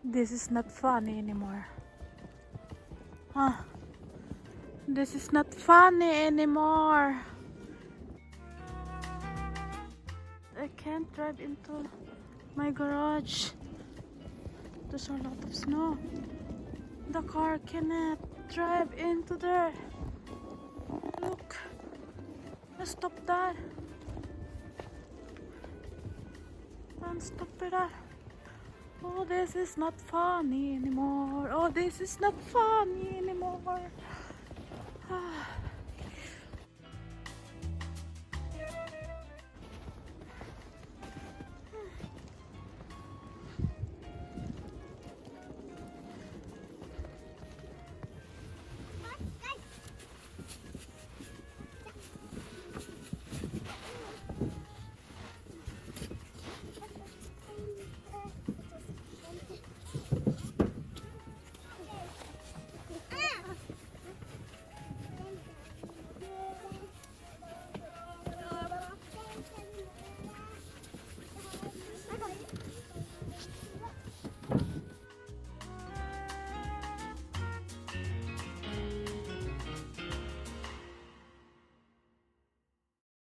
This is not funny anymore. Huh? This is not funny anymore. I can't drive into my garage. There's a lot of snow. The car cannot drive into there. Look. Let's stop that. And stop it. Oh, this is not funny anymore. Oh, this is not funny anymore.